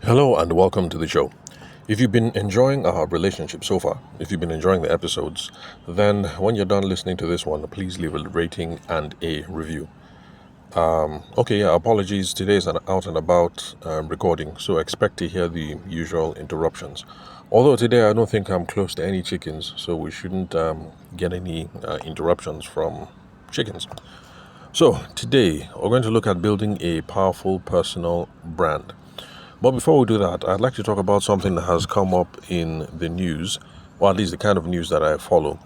Hello and welcome to the show. If you've been enjoying our relationship so far, if you've been enjoying the episodes, then when you're done listening to this one, please leave a rating and a review. Apologies. Today is an out and about recording, so expect to hear the usual interruptions. Although today I don't think I'm close to any chickens, so we shouldn't get any interruptions from chickens. So, today we're going to look at building a powerful personal brand. But before we do that, I'd like to talk about something that has come up in the news, or at least the kind of news that I follow.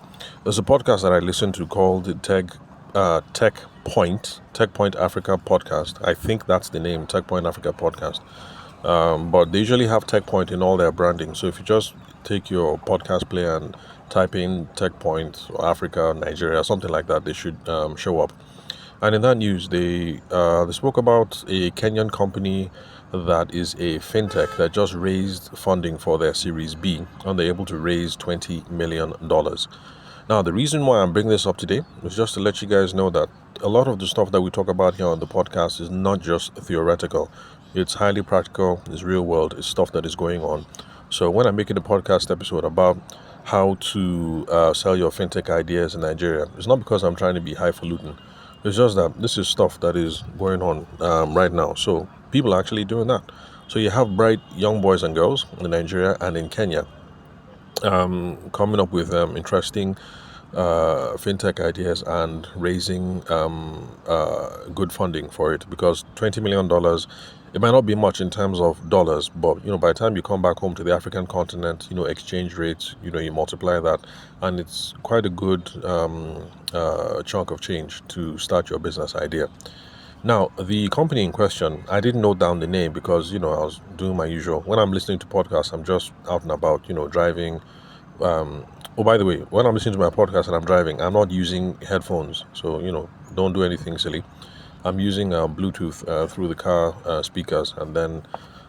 There's a podcast that I listen to called the Tech Point Africa podcast. I think that's the name, Tech Point Africa podcast. But they usually have Tech Point in all their branding. So if you just take your podcast player and type in Tech Point or Africa, Nigeria, something like that, they should show up. And in that news, they spoke about a Kenyan company that is a fintech that just raised funding for their Series B, and they're able to raise $20 million. Now, the reason why I'm bringing this up today is just to let you guys know that a lot of the stuff that we talk about here on the podcast is not just theoretical. It's highly practical, it's real world, it's stuff that is going on. So when I'm making a podcast episode about how to sell your fintech ideas in Nigeria, it's not because I'm trying to be highfalutin. It's just that this is stuff that is going on right now. So people are actually doing that. So you have bright young boys and girls in Nigeria and in Kenya coming up with interesting fintech ideas and raising good funding for it, because $20 million, it might not be much in terms of dollars, but by the time you come back home to the African continent, exchange rates, you multiply that, and it's quite a good chunk of change to start your business idea. Now, the company in question, I didn't note down the name because, I was doing my usual. When I'm listening to podcasts, I'm just out and about, driving. Oh, by the way, when I'm listening to my podcast and I'm driving, I'm not using headphones. So, don't do anything silly. I'm using Bluetooth through the car speakers, and then,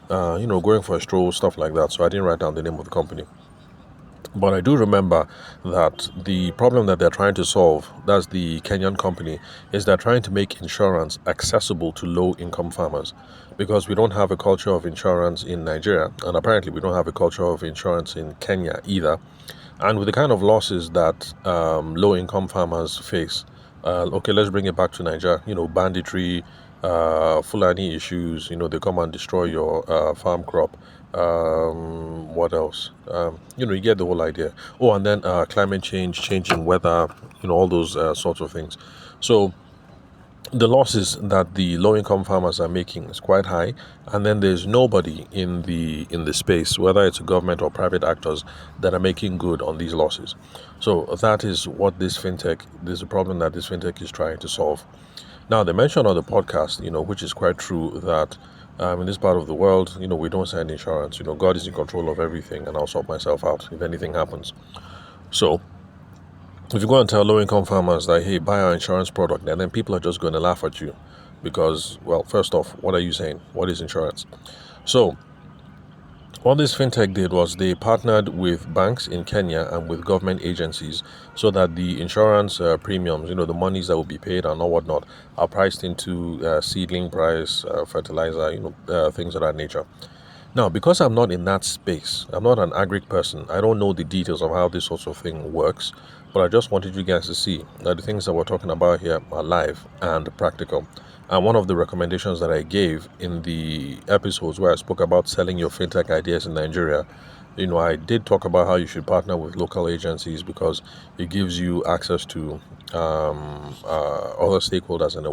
going for a stroll, stuff like that. So I didn't write down the name of the company. But I do remember that the problem that they're trying to solve, that's the Kenyan company, is they're trying to make insurance accessible to low-income farmers, because we don't have a culture of insurance in Nigeria, and apparently we don't have a culture of insurance in Kenya either. And with the kind of losses that low-income farmers face, let's bring it back to Nigeria. Banditry, Fulani issues. They come and destroy your farm crop. What else? You get the whole idea. Oh, and then climate change, changing weather. All those sorts of things. So the losses that the low-income farmers are making is quite high, and then there's nobody in the space, whether it's a government or private actors, that are making good on these losses. So that is what this fintech, there's a problem that this fintech is trying to solve. Now, they mentioned on the podcast, which is quite true, that in this part of the world, we don't send insurance. God is in control of everything, and I'll sort myself out if anything happens. So if you go and tell low-income farmers that, hey, buy our insurance product, and then people are just going to laugh at you because, well, first off, what are you saying? What is insurance? So what this fintech did was they partnered with banks in Kenya and with government agencies, so that the insurance premiums, the monies that will be paid and all whatnot, are priced into seedling price, fertilizer, things of that nature. Now, because I'm not in that space, I'm not an agri person, I don't know the details of how this sort of thing works, but I just wanted you guys to see that the things that we're talking about here are live and practical. And one of the recommendations that I gave in the episodes where I spoke about selling your fintech ideas in Nigeria, I did talk about how you should partner with local agencies, because it gives you access to other stakeholders and a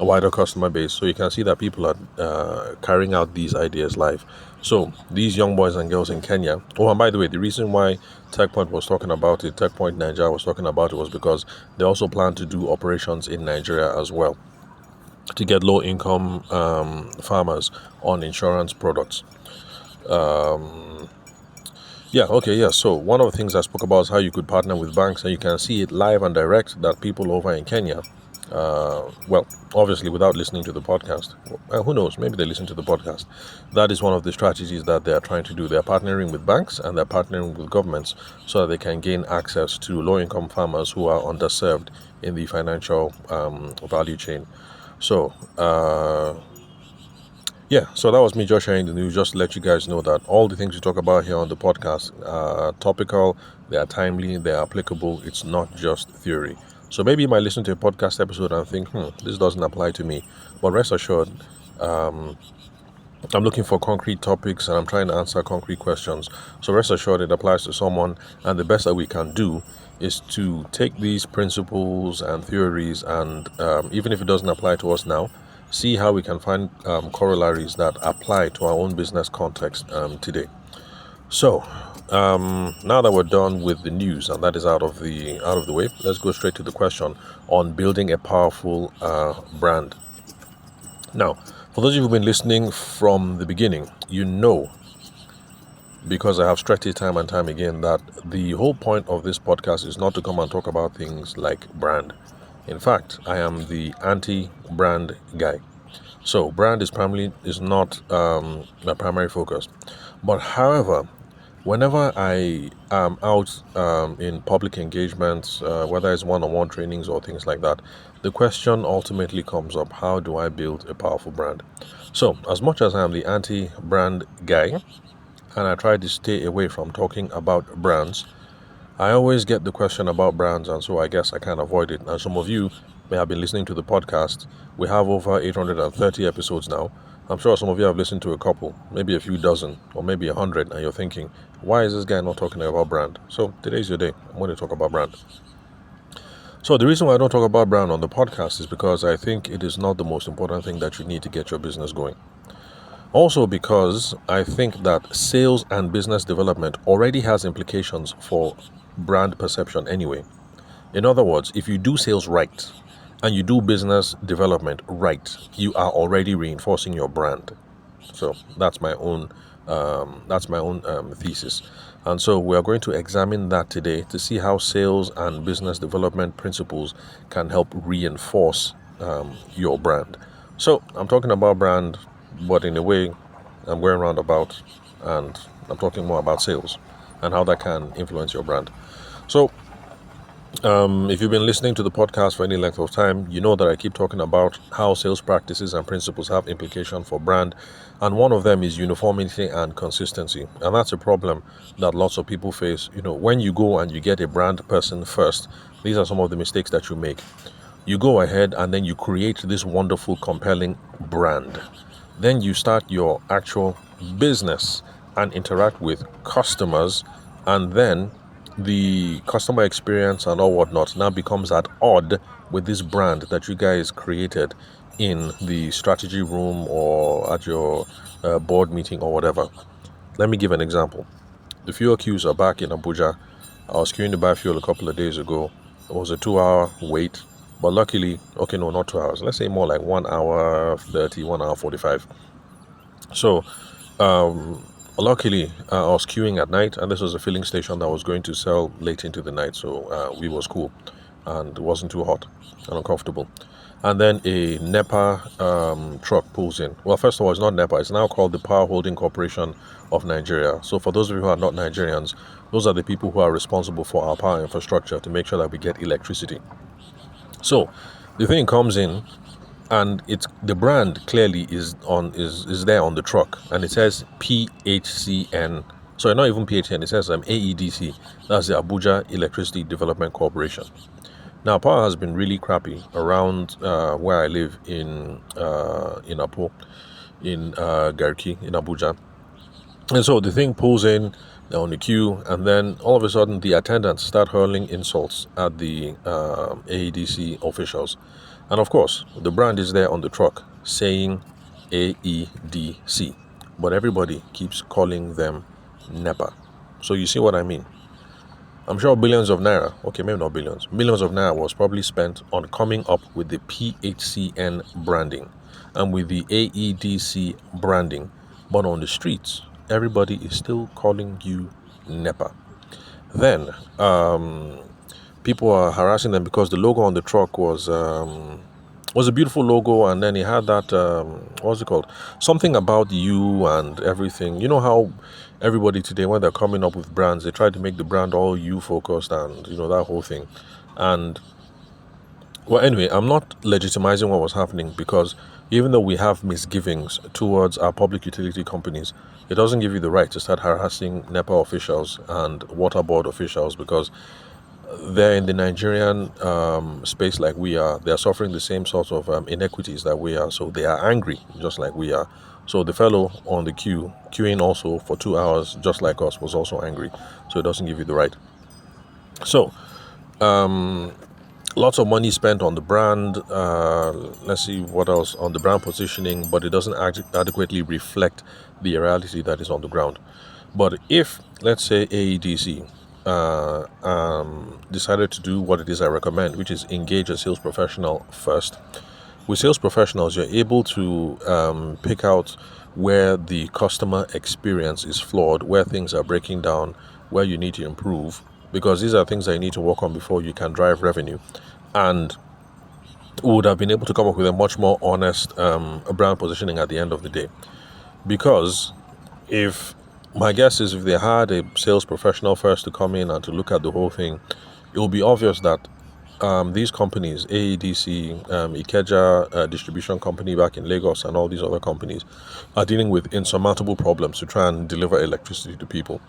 wider customer base, so you can see that people are carrying out these ideas live. So these young boys and girls in Kenya. Oh, and by the way, the reason why TechPoint was talking about it, TechPoint Nigeria was talking about it, was because they also plan to do operations in Nigeria as well, to get low-income farmers on insurance products. So one of the things I spoke about is how you could partner with banks, and you can see it live and direct that people over in Kenya, obviously without listening to the podcast, who knows, maybe they listen to the podcast. That is one of the strategies that they're trying to do. They're partnering with banks and they're partnering with governments, so that they can gain access to low-income farmers who are underserved in the financial value chain. So Yeah, so that was me just sharing the news, just to let you guys know that all the things we talk about here on the podcast are topical, they are timely, they are applicable. It's not just theory. So maybe you might listen to a podcast episode and think, this doesn't apply to me. But rest assured, I'm looking for concrete topics and I'm trying to answer concrete questions. So rest assured it applies to someone. And the best that we can do is to take these principles and theories and even if it doesn't apply to us now, see how we can find corollaries that apply to our own business context today. So now that we're done with the news and that is out of the way, let's go straight to the question on building a powerful brand. Now, for those of you who've been listening from the beginning, you know, because I have stressed it time and time again, that the whole point of this podcast is not to come and talk about things like brand. In fact, I am the anti-brand guy. So brand is not my primary focus. But however, whenever I am out in public engagements, whether it's one-on-one trainings or things like that, the question ultimately comes up: how do I build a powerful brand? So, as much as I am the anti-brand guy, and I try to stay away from talking about brands, I always get the question about brands, and so I guess I can't avoid it. And some of you may have been listening to the podcast. We have over 830 episodes now. I'm sure some of you have listened to a couple, maybe a few dozen, or maybe 100, and you're thinking, why is this guy not talking about brand? So today's your day. I'm going to talk about brand. So the reason why I don't talk about brand on the podcast is because I think it is not the most important thing that you need to get your business going. Also because I think that sales and business development already has implications for brand perception anyway. In other words, if you do sales right and you do business development right, you are already reinforcing your brand. So that's my own thesis. And so we are going to examine that today to see how sales and business development principles can help reinforce your brand. So I'm talking about brand, but in a way I'm going roundabout, and I'm talking more about sales and how that can influence your brand. So if you've been listening to the podcast for any length of time, you know that I keep talking about how sales practices and principles have implication for brand, and one of them is uniformity and consistency. And that's a problem that lots of people face. When you go and you get a brand person first, these are some of the mistakes that you make. You go ahead and then you create this wonderful, compelling brand. Then you start your actual business and interact with customers, and then the customer experience and all whatnot now becomes at odd with this brand that you guys created in the strategy room or at your board meeting or whatever. Let me give an example. The fuel queues are back in Abuja. I was queuing to buy fuel a couple of days ago. It was a 2-hour wait, but luckily, okay, no, not 2 hours. Let's say more like 1 hour 30, 1 hour 45. So, luckily, I was queuing at night, and this was a filling station that was going to sell late into the night, so we was cool, and it wasn't too hot and uncomfortable. And then a NEPA truck pulls in. Well, first of all, it's not NEPA. It's now called the Power Holding Corporation of Nigeria. So for those of you who are not Nigerians, those are the people who are responsible for our power infrastructure to make sure that we get electricity. So the thing comes in, and it's the brand clearly is there on the truck, and it says PHCN. Sorry, not even PHCN. It says AEDC. That's the Abuja Electricity Development Corporation. Now, power has been really crappy around where I live in Apo, in Garki, in Abuja. And so the thing pulls in, they're on the queue, and then all of a sudden the attendants start hurling insults at the AEDC officials. And of course, the brand is there on the truck saying AEDC, but everybody keeps calling them NEPA. So you see what I mean? I'm sure billions of naira, okay, maybe not billions, millions of naira was probably spent on coming up with the PHCN branding and with the AEDC branding, but on the streets, everybody is still calling you NEPA. Then people are harassing them because the logo on the truck was a beautiful logo, and then it had that what's it called, something about you and everything. You know how everybody today, when they're coming up with brands, they try to make the brand all you focused, and that whole thing. And well, anyway, I'm not legitimizing what was happening, because Even though we have misgivings towards our public utility companies, it doesn't give you the right to start harassing NEPA officials and water board officials because they're in the Nigerian space like we are. They're suffering the same sorts of inequities that we are. So they are angry just like we are. So the fellow on the queuing also for 2 hours, just like us, was also angry. So it doesn't give you the right. So lots of money spent on the brand. Let's see what else on the brand positioning, but it doesn't adequately reflect the reality that is on the ground. But if, let's say, AEDC decided to do what it is I recommend, which is engage a sales professional first. With sales professionals, you're able to pick out where the customer experience is flawed, where things are breaking down, where you need to improve, because these are things that you need to work on before you can drive revenue. And would have been able to come up with a much more honest brand positioning at the end of the day. Because if my guess is if they had a sales professional first to come in and to look at the whole thing, it will be obvious that these companies, AEDC, Ikeja distribution company back in Lagos, and all these other companies, are dealing with insurmountable problems to try and deliver electricity to people.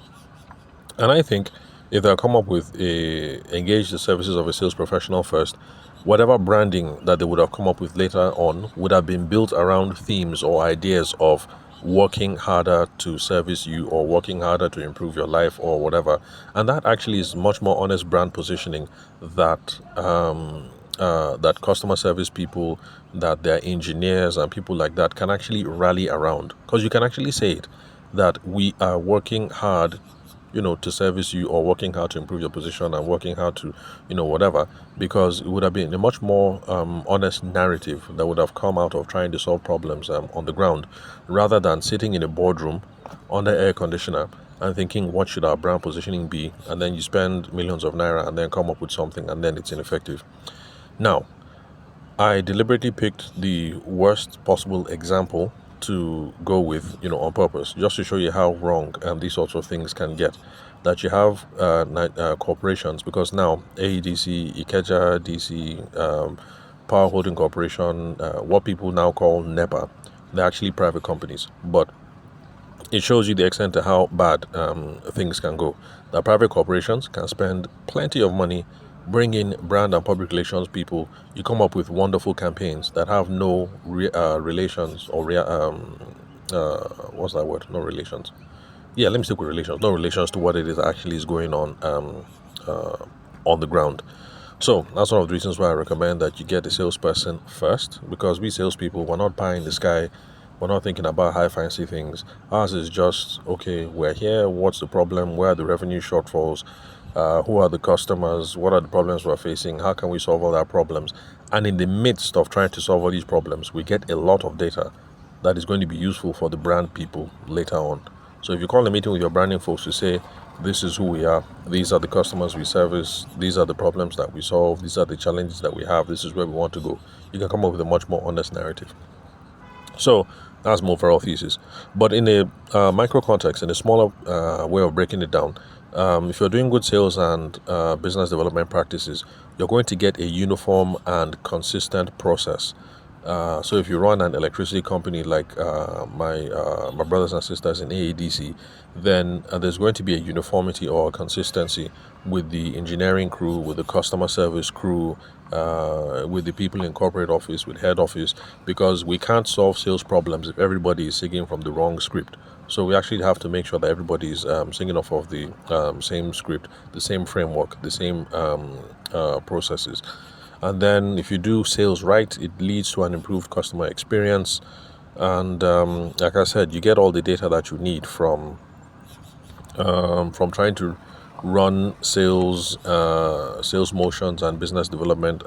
And I think if they'll come up with engage the services of a sales professional first, whatever branding that they would have come up with later on would have been built around themes or ideas of working harder to service you or working harder to improve your life or whatever. And that actually is much more honest brand positioning that that customer service people, that their engineers and people like that can actually rally around, because you can actually say it that we are working hard to service you, or working hard to improve your position, and working hard to whatever, because it would have been a much more honest narrative that would have come out of trying to solve problems on the ground, rather than sitting in a boardroom under air conditioner and thinking, what should our brand positioning be? And then you spend millions of naira and then come up with something and then it's ineffective. Now, I deliberately picked the worst possible example to go with, on purpose, just to show you how wrong these sorts of things can get. That you have corporations, because now AEDC, Ikeja DC, Power Holding Corporation, what people now call NEPA, they're actually private companies. But it shows you the extent to how bad things can go. That private corporations can spend plenty of money, bring in brand and public relations people. You come up with wonderful campaigns that have no relations or what's that word? No relations. Yeah, let me stick with relations. No relations to what it is actually is going on the ground. So that's one of the reasons why I recommend that you get a salesperson first, because we salespeople, we're not pie in the sky. We're not thinking about high fancy things. Ours is just, okay, we're here. What's the problem? Where are the revenue shortfalls? Who are the customers? What are the problems we're facing? How can we solve all our problems? And in the midst of trying to solve all these problems, we get a lot of data that is going to be useful for the brand people later on. So if you call a meeting with your branding folks to say, this is who we are, these are the customers we service, these are the problems that we solve, these are the challenges that we have, this is where we want to go, you can come up with a much more honest narrative. So that's my overall thesis. But in a micro context, in a smaller way of breaking it down, if you're doing good sales and business development practices, you're going to get a uniform and consistent process. So if you run an electricity company like my brothers and sisters in AEDC, then there's going to be a uniformity or a consistency with the engineering crew, with the customer service crew, with the people in corporate office, with head office, because we can't solve sales problems if everybody is singing from the wrong script. So we actually have to make sure that everybody is singing off of the same script, the same framework, the same processes. And then if you do sales right, it leads to an improved customer experience. And like I said, you get all the data that you need from trying to run sales motions and business development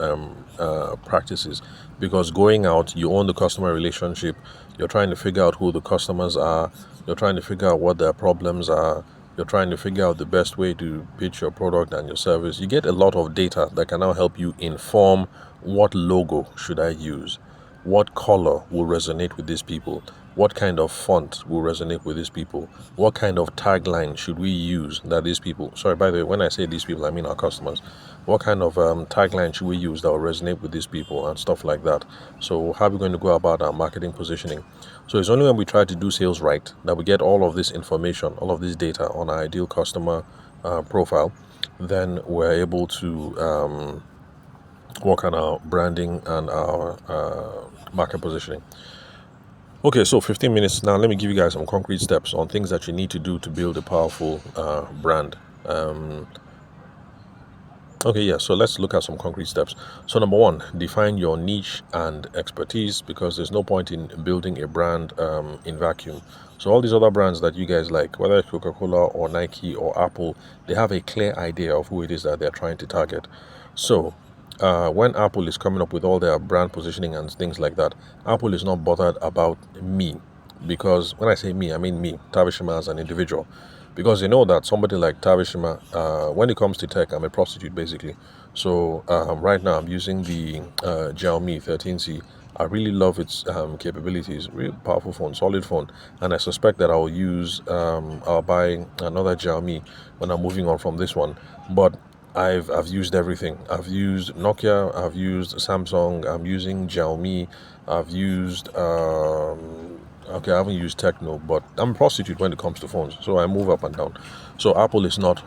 practices. Because going out, you own the customer relationship. You're trying to figure out who the customers are. You're trying to figure out what their problems are. You're trying to figure out the best way to pitch your product and your service. You get a lot of data that can now help you inform what logo should I use, What color will resonate with these people? What kind of font will resonate with these people? What kind of tagline should we use that these people, sorry, by the way, when I say these people, I mean our customers. What kind of tagline should we use that will resonate with these people and stuff like that? So how are we going to go about our marketing positioning? So it's only when we try to do sales right that we get all of this information, all of this data on our ideal customer profile. Then we're able to work on our branding and our market positioning. Okay, so 15 minutes now. Let me give you guys some concrete steps on things that you need to do to build a powerful brand. Okay, yeah, so let's look at some concrete steps. So, number one, define your niche and expertise, because there's no point in building a brand in vacuum. So, all these other brands that you guys like, whether it's Coca-Cola or Nike or Apple, they have a clear idea of who it is that they're trying to target. So, when Apple is coming up with all their brand positioning and things like that, Apple is not bothered about me. Because when I say me, I mean me, Tavishima, as an individual. Because they know that somebody like Tavishima, when it comes to tech, I'm a prostitute basically. So right now I'm using the Xiaomi 13C. I really love its capabilities. Really powerful phone, solid phone, and I suspect that I'll buy another Xiaomi when I'm moving on from this one. But I've used everything. I've used Nokia. I've used Samsung. I'm using Xiaomi. I've used okay, I haven't used Techno, but I'm a prostitute when it comes to phones, so I move up and down. So Apple is not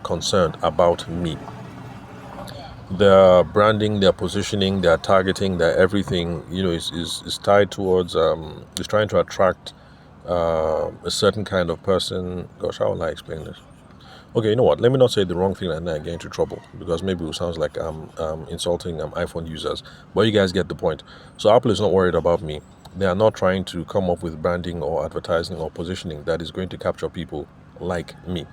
concerned about me. Their branding, their positioning, their targeting, their everything, is tied towards is trying to attract a certain kind of person. Gosh, how will I explain this? Okay, you know what? Let me not say the wrong thing and then I get into trouble, because maybe it sounds like I'm insulting iPhone users. But you guys get the point. So Apple is not worried about me. They are not trying to come up with branding or advertising or positioning that is going to capture people like me.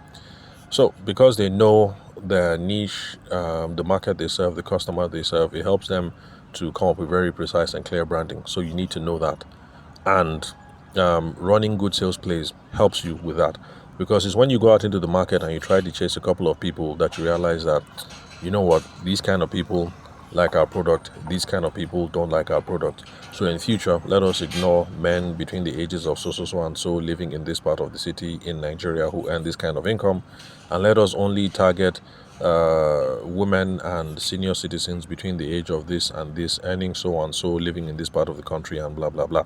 So because they know their niche, the market they serve, the customer they serve, it helps them to come up with very precise and clear branding. So you need to know that. And running good sales plays helps you with that, because it's when you go out into the market and you try to chase a couple of people that you realize that, you know what, these kind of people like our product, these kind of people don't like our product. So in future, let us ignore men between the ages of so and so living in this part of the city in Nigeria who earn this kind of income, and let us only target women and senior citizens between the age of this and this earning so and so living in this part of the country, and blah blah blah.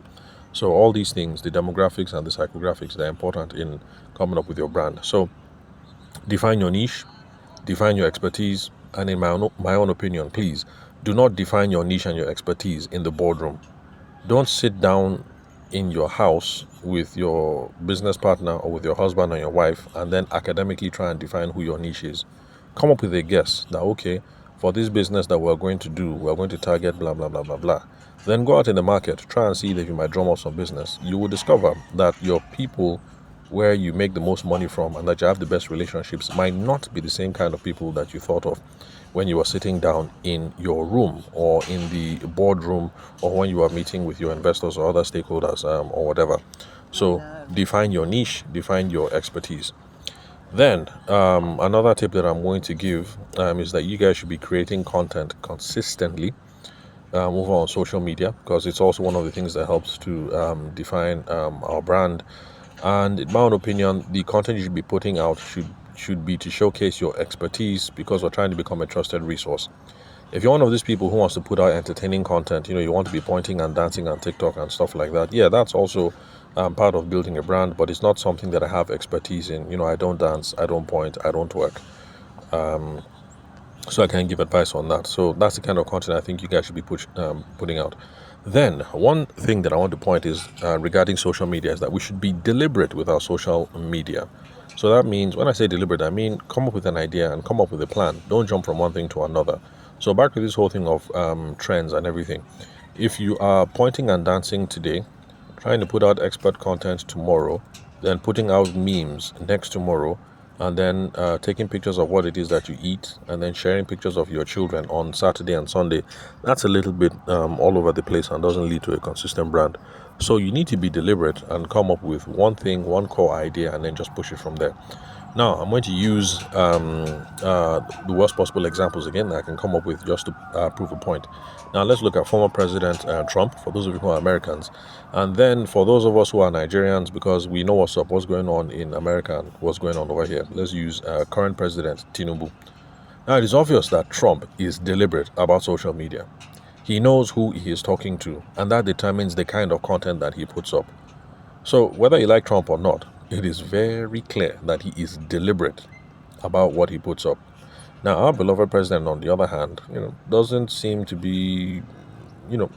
So all these things, the demographics and the psychographics, they're important in coming up with your brand. So define your niche, define your expertise, and in my own opinion, please do not define your niche and your expertise in the boardroom. Don't sit down in your house with your business partner or with your husband or your wife and then academically try and define who your niche is. Come up with a guess that, okay, for this business that we're going to do, we're going to target blah blah blah blah blah. Then go out in the market, try and see if you might drum up some business. You will discover that your people where you make the most money from and that you have the best relationships might not be the same kind of people that you thought of when you were sitting down in your room or in the boardroom, or when you are meeting with your investors or other stakeholders or whatever. So define your niche, define your expertise. Then another tip that I'm going to give is that you guys should be creating content consistently over on social media, because it's also one of the things that helps to define our brand. And in my own opinion, the content you should be putting out should be to showcase your expertise, because we're trying to become a trusted resource. If you're one of these people who wants to put out entertaining content, you want to be pointing and dancing on TikTok and stuff like that, yeah, that's also part of building a brand, but it's not something that I have expertise in. I don't dance, I don't point, I don't work. So I can give advice on that. So that's the kind of content I think you guys should be putting out. Then one thing that I want to point is regarding social media is that we should be deliberate with our social media. So that means, when I say deliberate, I mean come up with an idea and come up with a plan. Don't jump from one thing to another. So back to this whole thing of trends and everything. If you are pointing and dancing today, trying to put out expert content tomorrow, then putting out memes next tomorrow, and then taking pictures of what it is that you eat, and then sharing pictures of your children on Saturday and Sunday, that's a little bit all over the place and doesn't lead to a consistent brand. So you need to be deliberate and come up with one thing, one core idea, and then just push it from there. Now, I'm going to use the worst possible examples again that I can come up with just to prove a point. Now, let's look at former President Trump, for those of you who are Americans. And then for those of us who are Nigerians, because we know what's up, what's going on in America and what's going on over here, let's use current President Tinubu. Now, it is obvious that Trump is deliberate about social media. He knows who he is talking to, and that determines the kind of content that he puts up. So, whether you like Trump or not, it is very clear that he is deliberate about what he puts up. Now, our beloved president, on the other hand, doesn't seem to be, you know,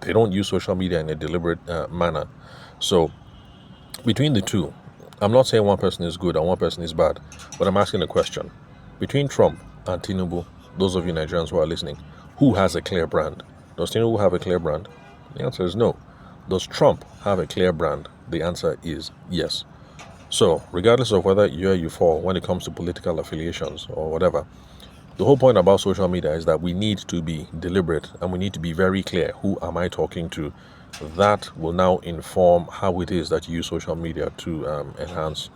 they don't use social media in a deliberate manner. So, between the two, I'm not saying one person is good and one person is bad, but I'm asking a question. Between Trump and Tinubu, those of you Nigerians who are listening, who has a clear brand? Does Tinubu have a clear brand? The answer is no. Does Trump have a clear brand? The answer is yes. So, regardless of whether you fall when it comes to political affiliations or whatever, the whole point about social media is that we need to be deliberate and we need to be very clear. Who am I talking to? That will now inform how it is that you use social media to enhance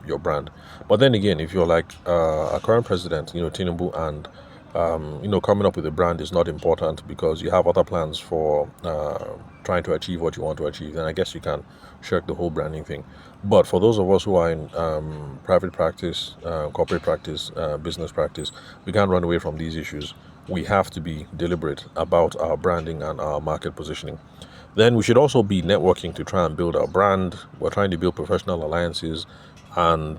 your brand. But then again, if you're like a current president, Tinubu, and coming up with a brand is not important because you have other plans for trying to achieve what you want to achieve, then I guess you can shirk the whole branding thing. But for those of us who are in private practice, corporate practice, business practice, we can't run away from these issues. We have to be deliberate about our branding and our market positioning. Then we should also be networking to try and build our brand. We're trying to build professional alliances and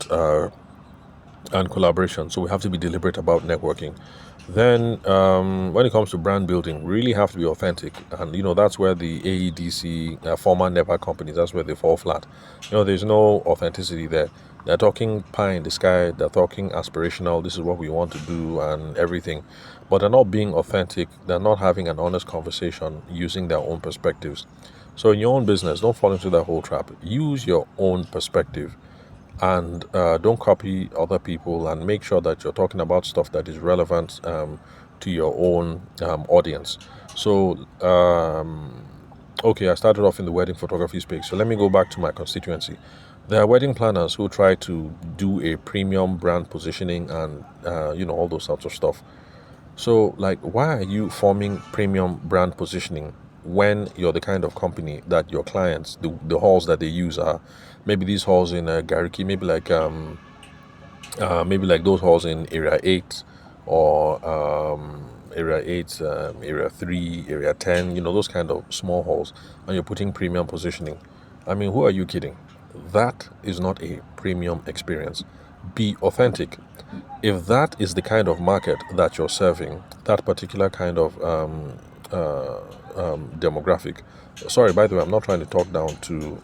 collaboration. So we have to be deliberate about networking. Then, when it comes to brand building, we really have to be authentic, and that's where the AEDC, former NEPA companies, that's where they fall flat. There's no authenticity there. They're talking pie in the sky. They're talking aspirational. This is what we want to do and everything, but they're not being authentic. They're not having an honest conversation using their own perspectives. So in your own business, don't fall into that whole trap. Use your own perspective and don't copy other people, and make sure that you're talking about stuff that is relevant to your own audience. So okay, I started off in the wedding photography space, so let me go back to my constituency. There are wedding planners who try to do a premium brand positioning and all those sorts of stuff. So, like, why are you forming premium brand positioning when you're the kind of company that your clients, the halls that they use are maybe these halls in Gariki, maybe like those halls in Area 8 or Area 8, Area 3, Area 10, those kind of small halls, and you're putting premium positioning. I mean, who are you kidding? That is not a premium experience. Be authentic. If that is the kind of market that you're serving, that particular kind of demographic. Sorry, by the way, I'm not trying to talk down to.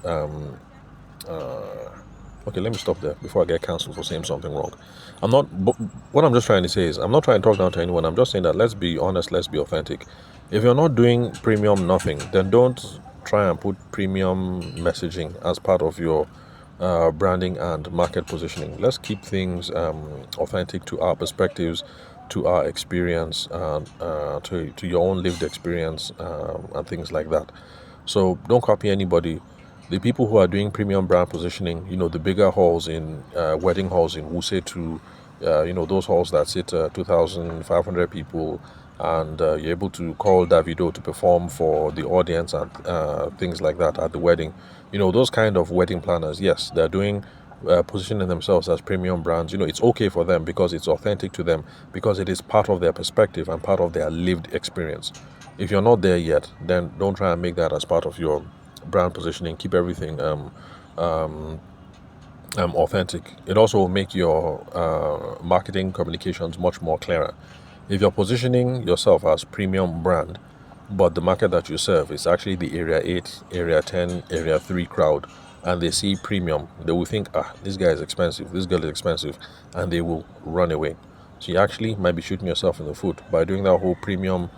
Okay, let me stop there before I get cancelled for saying something wrong. I'm not. What I'm just trying to say is, I'm not trying to talk down to anyone. I'm just saying that let's be honest, let's be authentic. If you're not doing premium nothing, then don't try and put premium messaging as part of your branding and market positioning. Let's keep things authentic to our perspectives, to our experience, to your own lived experience, and things like that. So don't copy anybody. The people who are doing premium brand positioning, the bigger halls in wedding halls in Wuse to, those halls that sit 2,500 people, and you're able to call Davido to perform for the audience and things like that at the wedding. Those kind of wedding planners, yes, they're doing positioning themselves as premium brands. It's okay for them because it's authentic to them, because it is part of their perspective and part of their lived experience. If you're not there yet, then don't try and make that as part of your brand positioning. Keep everything authentic. It also will make your marketing communications much more clearer. If you're positioning yourself as premium brand, but the market that you serve is actually the Area 8, Area 10, Area 3 crowd, and they see premium, they will think, this guy is expensive, this girl is expensive, and they will run away. So you actually might be shooting yourself in the foot by doing that whole premium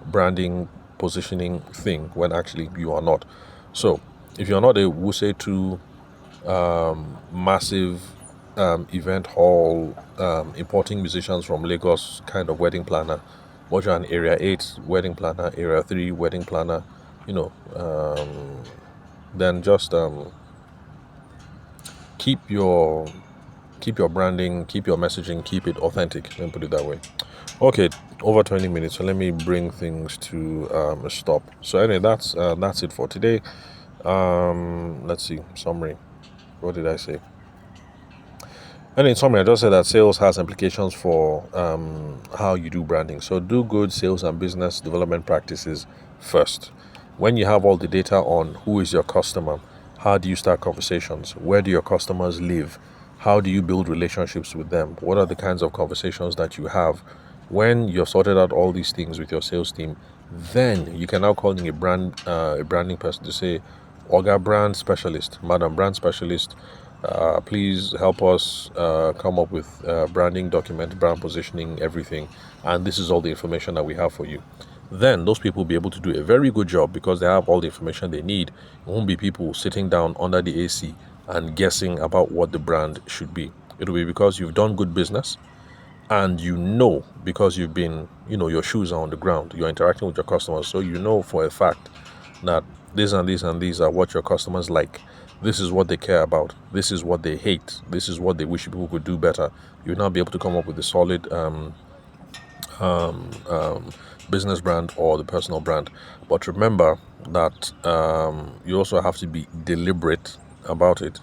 branding positioning thing when actually you are not. So if you're not a Wuse 2 massive event hall, importing musicians from Lagos kind of wedding planner, but you're an Area 8 wedding planner, Area 3 wedding planner, then just keep your Keep your branding, keep your messaging, keep it authentic. Let me put it that way. Okay, over 20 minutes. So let me bring things to a stop. So anyway, that's it for today. Let's see. Summary. What did I say? And in summary, I just said that sales has implications for how you do branding. So do good sales and business development practices first. When you have all the data on who is your customer, how do you start conversations? Where do your customers live? How do you build relationships with them? What are the kinds of conversations that you have? When you've sorted out all these things with your sales team, then you can now call in a branding person to say, Oga brand specialist, Madam brand specialist, please help us come up with branding document, brand positioning, everything. And this is all the information that we have for you. Then those people will be able to do a very good job because they have all the information they need. It won't be people sitting down under the AC and guessing about what the brand should be. It'll be because you've done good business and because you've been, your shoes are on the ground, you're interacting with your customers. So you know for a fact that this and these and these are what your customers like. This is what they care about. This is what they hate. This is what they wish people could do better. You'll now be able to come up with a solid business brand or the personal brand. But remember that you also have to be deliberate about it,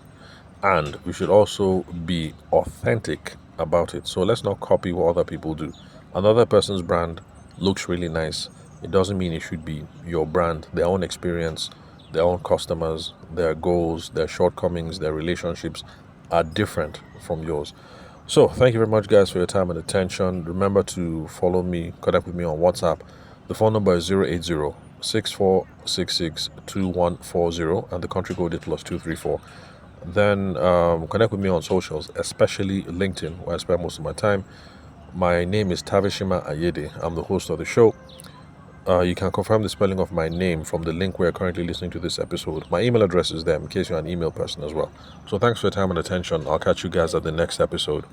and we should also be authentic about it. So let's not copy what other people do. Another person's brand looks really nice. It doesn't mean it should be your brand. Their own experience, their own customers, their goals, their shortcomings, their relationships are different from yours. So thank you very much, guys, for your time and attention. Remember to follow me, connect with me on WhatsApp. The phone number is 080-6466-2140 and the country code is +234. Then connect with me on socials, especially LinkedIn, where I spend most of my time. My name is Tavishima Ayede. I'm the host of the show. You can confirm the spelling of my name from the link where you're currently listening to this episode. My email address is there in case you're an email person as well. So thanks for your time and attention. I'll catch you guys at the next episode.